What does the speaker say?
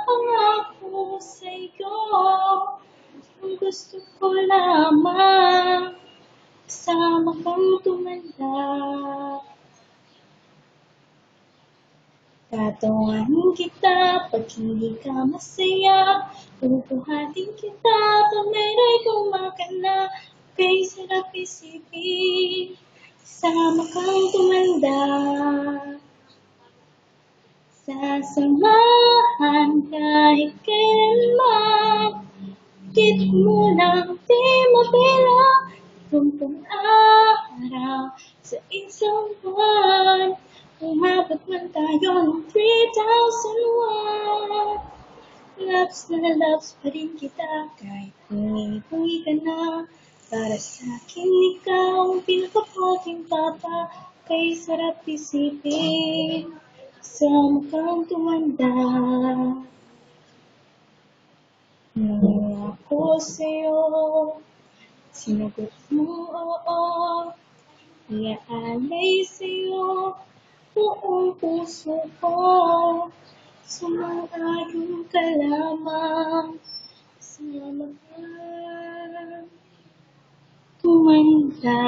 pangako sa'yo. Ang gusto ko lamang kasama kang tumanda. Tatawanin kita pag hindi ka masaya. Bubuhatin kita pag mayro'y kumakana. Kay sarap isipin, kasama kang tumanda. Sasamahan kahit kailanman, bakit mo lang di mabilang 30 araw sa isang buwan. Umabot man tayo ng 3,001. Loves na loves pa rin kita kahit bungi-bungi ka na. Para sa'kin ikaw ang pinakapoting papa. Kay sarap isipin, kasama kang tumanda. Nung ako sa'yo, sinagot mo oo. Iaalay sa'yo buong puso ko. Sumang-ayon ka lamang, kasama ka tumanda.